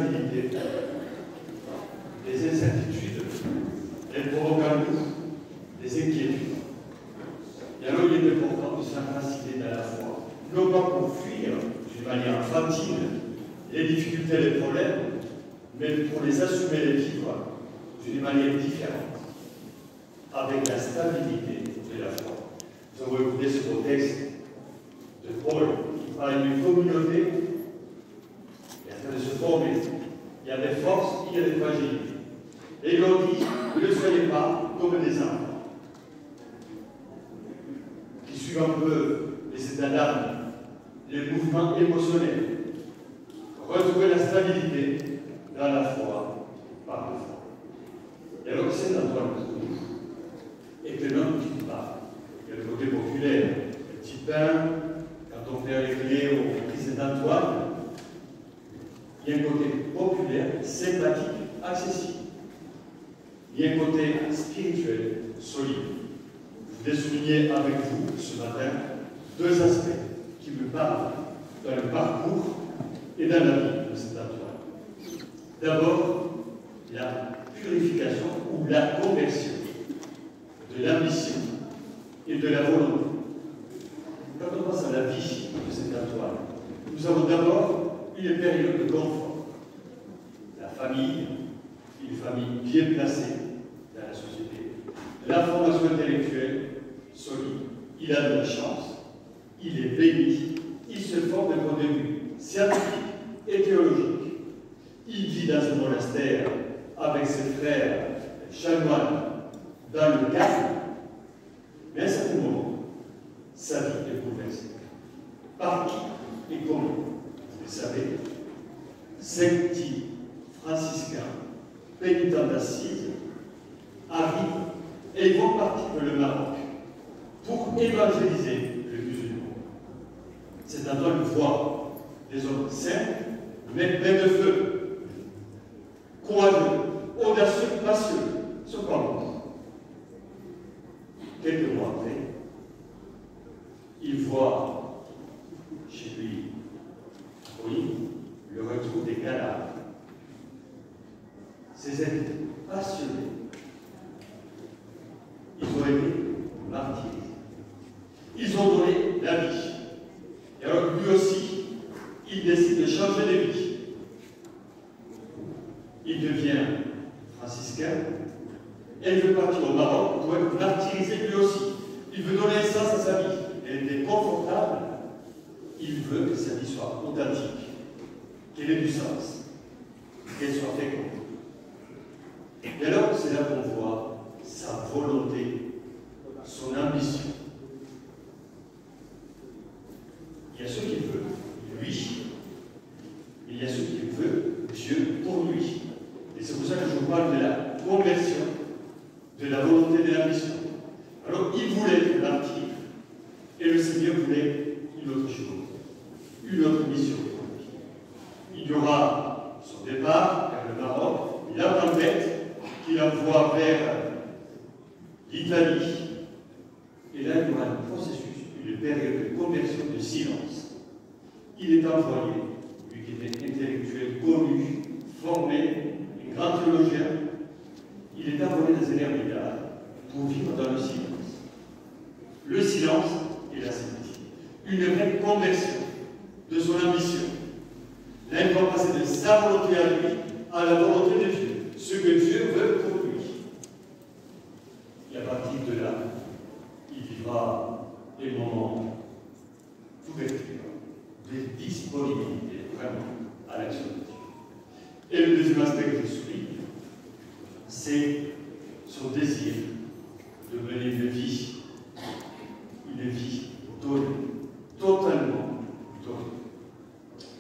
l'instabilité, les incertitudes, elles provoquent en nous des inquiétudes. Et alors il est important de s'inciter dans la foi, non pas pour fuir d'une manière infantile les difficultés et les problèmes, mais pour les assumer et les vivre d'une manière différente, avec la stabilité de la foi. Nous avons écouté ce beau texte de Paul qui parle d'une communauté qui est en train de se former. Il y a des forces, il y a des fragilités. Et il leur dit, ne soyez pas comme des enfants qui suivent un peu les états d'âme, les mouvements émotionnels. Retrouver la stabilité dans la foi par la foi. Et alors, c'est Antoine est un homme qui parle. Il y a le côté populaire, le petit pain, quand on fait récréer au Christ d'Antoine, il y a un côté populaire, sympathique, accessible. Il y a un côté spirituel, solide. Je voulais souligner avec vous ce matin deux aspects qui me parlent dans le parcours et dans la vie de cet Antoine. D'abord, la purification ou la conversion de l'ambition et de la volonté. Quand on pense à la vie de cet Antoine, nous avons d'abord une période de confort. La famille, une famille bien placée dans la société. La formation intellectuelle solide. Il a de la chance, il est béni, il se forme d'un point de vue scientifique et théologique. Il vit dans un monastère avec ses frères chanoines dans le calme, mais à un certain moment, sa vie est bouleversée. Par qui et comment? Vous le savez, Saint-Guy, franciscain, pénitent d'Assise, arrivent et ils vont partir pour le Maroc pour évangéliser le musulman. C'est un homme voit des hommes simples, mais pleins de feu, courageux, audacieux, passionnés, cependant. Quelques mois après, il voit chez lui, oui, le retour des cadavres. Ces êtres passionnés, ils ont été martyrisés. Ils ont donné la vie. Et alors lui aussi, il décide de changer de vie. Il devient franciscain et il veut partir au Maroc pour être martyrisé lui aussi. Il veut donner sens à sa vie. Elle était confortable. Il veut que sa vie soit authentique, qu'elle ait du sens, qu'elle soit féconde. Et alors, c'est là qu'on voit sa volonté, son ambition. Il y a ce qu'il veut, lui, et il y a ce qu'il veut, Dieu, pour lui. Et c'est pour ça que je vous parle de la conversion, de la volonté de l'ambition. Alors, il voulait être martyr, et le Seigneur voulait une autre chose, une autre mission pour lui. Il y aura son départ vers le Maroc, la tempête qu'il envoie vers l'Italie, et là, il y aura un processus, une période de conversion, de silence. Il est envoyé, lui qui était intellectuel, connu, formé, un grand théologien, il est envoyé dans un ermitage pour vivre dans le silence. Le silence et la simplicité. Une vraie conversion de son ambition. Là, il va passer de sa volonté à lui à la volonté de Dieu. Ce que Dieu veut pour lui. Et à partir de là, il vivra des moments d'ouverture, de disponibilité vraiment à l'action de Dieu. Et le deuxième aspect que je souligne, c'est son désir de mener une vie donnée, totalement donnée.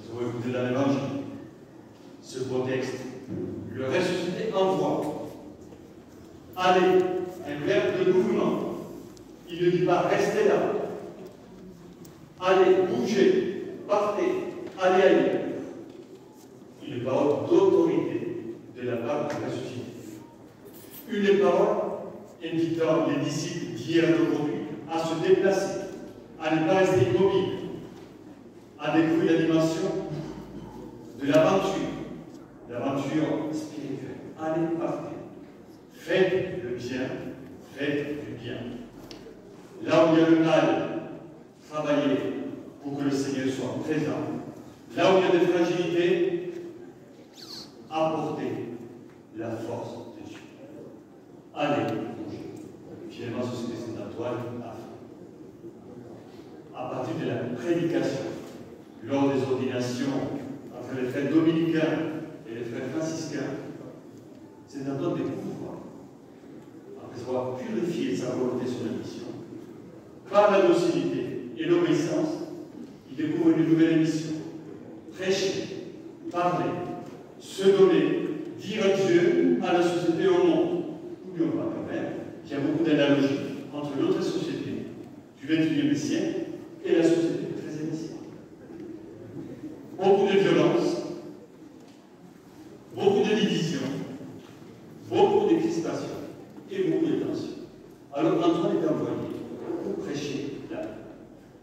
Nous avons écouté dans l'Évangile ce beau texte. Le ressuscité envoie. Allez, un verbe de mouvement. Il ne dit pas restez là. Allez, bougez, partez, allez ailleurs. Une parole d'autorité de la part du ressuscité. Une parole invitant les disciples d'hier et d'aujourd'hui à se déplacer, à ne pas rester immobiles, à découvrir la dimension de l'aventure, nature spirituelle. Allez, partez. Faites le bien, faites du bien. Là où il y a le mal, travaillez pour que le Seigneur soit présent. Là où il y a des fragilités, apportez la force de Dieu. Allez, finalement, c'est ce que Saint Antoine a fait. À partir de la prédication, lors des ordinations entre les frères dominicains et les frères franciscains, Saint Antoine découvre, après avoir purifié sa volonté sur la mission, par la docilité et l'obéissance, il découvre une nouvelle mission. Prêcher, parler, se donner, dire Dieu à la société et au monde. N'oublions pas quand même qu'il y a beaucoup d'analogies entre notre société du XXIe siècle et la société du XIIIe siècle. Beaucoup de violence, beaucoup de divisions, beaucoup de crispations et beaucoup de tensions. Alors Antoine est envoyé pour prêcher la paix.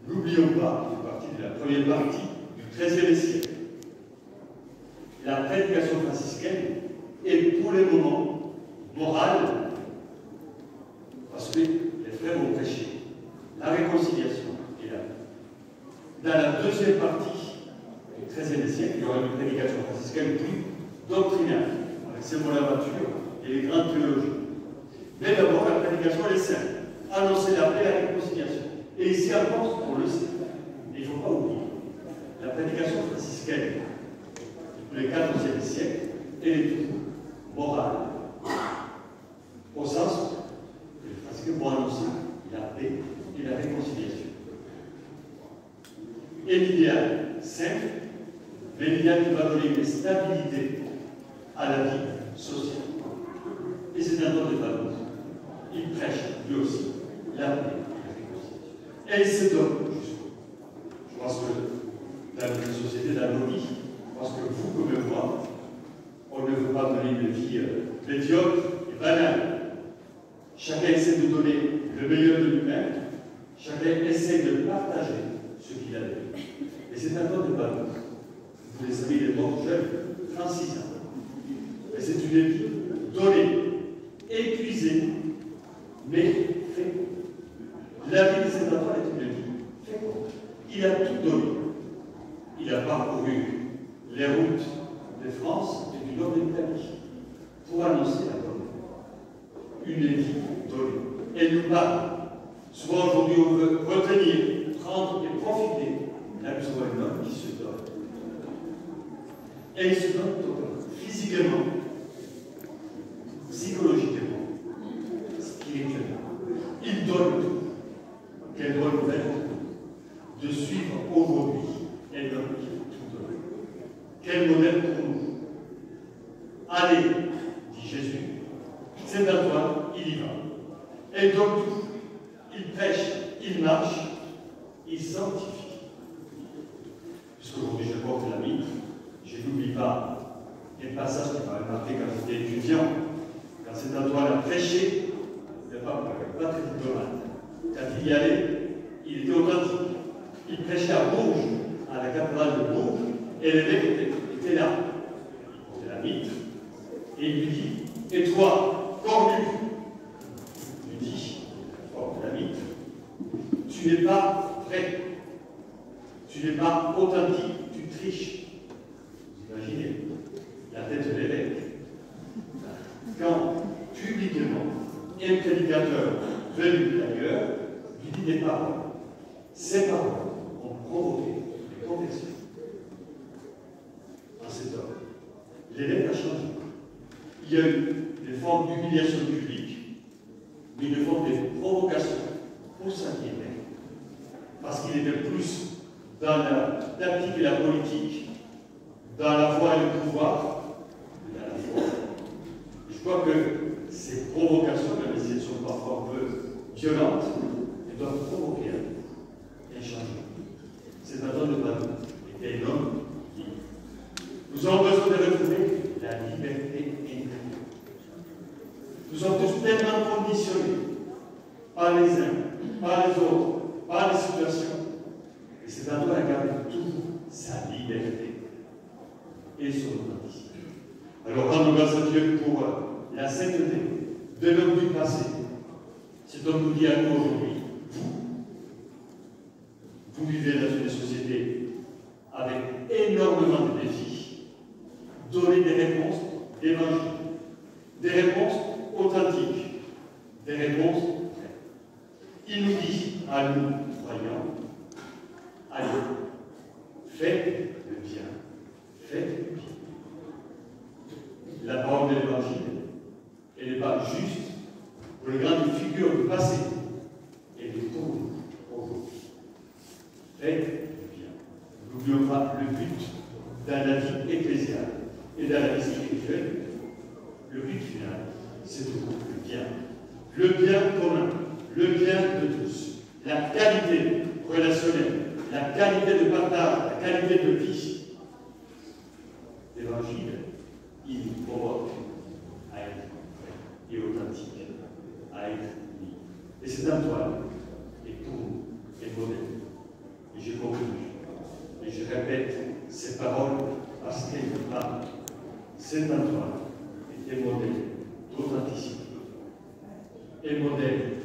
N'oublions pas, il fait partie de la première partie du XIIIe siècle. La prédication franciscaine est pour le moment morale, parce que les frères vont prêcher la réconciliation et la paix. Dans la deuxième partie du XIIIe siècle, il y aura une prédication franciscaine plus doctrinale, avec Saint Bonaventure et les grands théologiens. Mais d'abord, la prédication elle est simple. Annoncer la paix et la réconciliation. Et ici, en France, on le sait. Et il ne faut pas oublier. La prédication franciscaine, du XIVe siècle, elle est toujours morale. Au sens que les franciscains vont annoncer la paix et la réconciliation. Et l'idéal simple, mais l'idéal qui va donner une stabilité à la vie sociale. Et c'est un don de valeur. Il prêche, lui aussi, la paix et la réconciliation. Et il se donne jusqu'au. Je pense que dans notre société, dans nos vies, je pense que vous, comme moi, on ne veut pas donner une vie médiocre et banale. Chacun essaie de donner le meilleur de lui-même. Chacun essaie de partager ce qu'il a de lui. Et c'est un don de valeur. Vous les savez, il est mort jeune, 36 ans. Et c'est une vie donnée, épuisée, mais féconde. La vie de cet enfant est une vie féconde. Il a tout donné. Il a parcouru les routes de France et du nord de l'Italie pour annoncer la bonne nouvelle. Une vie donnée. Elle nous parle. Souvent aujourd'hui, on veut retenir, prendre et profiter. Là, nous avons un homme qui se donne. Et il se donne totalement, physiquement, psychologiquement, spirituellement. Il donne tout. Quelle bonne nouvelle de suivre aujourd'hui un homme qui a tout donné. Quel modèle pour nous. Allez, dit Jésus, c'est Antoine, il y va. Et donc tout. Il prêche, il marche, il sanctifie. Puisqu'aujourd'hui je porte la mitre, je n'oublie pas un passage qui m'a marqué quand j'étais étudiant. Quand Saint Antoine a prêché, il n'est pas très diplomate. Quand il y allait, il était authentique. Il prêchait à Bourges, à la cathédrale de Bourges, et l'évêque était là. Il portait la mitre, et il lui dit, et toi, Cornu, il lui dit, porte la mitre, tu n'es pas vrai, tu n'es pas authentique, tu triches. Vous imaginez la tête de l'évêque. Quand, publiquement, un prédicateur venu d'ailleurs lui dit des paroles, ces paroles ont provoqué des conversions en cet homme. L'évêque a changé. Il y a eu des formes d'humiliation publique, mais une forme de provocation pour sa vie, parce qu'il était plus dans la tactique et la politique, dans la voie et le pouvoir, que dans la foi. Je crois que ces provocations, même si elles sont parfois un peu violentes, elles doivent provoquer un changement. C'est un homme de Padoue, était un homme libre. Nous avons besoin de retrouver la liberté intérieure. Nous sommes tous tellement conditionnés par les uns, par les autres, par les situations. Et c'est Antoine a gardé toujours sa liberté et son authenticité. Alors rendons grâce à Dieu pour la sainteté de l'homme du passé. Cet homme nous dit à nous aujourd'hui, vous vivez dans une société avec énormément de défis. Donnez des réponses d'évangile, des réponses authentiques, des réponses vraies. Il nous dit à nous, croyants, allez, faites le bien, faites le bien. La parole de l'évangile, elle n'est pas juste pour les grandes figures du passé, elle est pour nous aujourd'hui. Faites le bien. N'oublions pas le but dans la vie ecclésiale et dans la vie spirituelle. Le but final, c'est toujours le bien. Le bien commun, le bien de tous. La qualité relationnelle, la qualité de partage, la qualité de vie. L'évangile, il nous provoque à être vrai et authentique, à être unis. Et cette Antoine est pour nous, est modèle. Et j'ai conclu, et je répète ces paroles parce qu'elles me parlent. Saint Antoine était modèle d'authenticité et modèle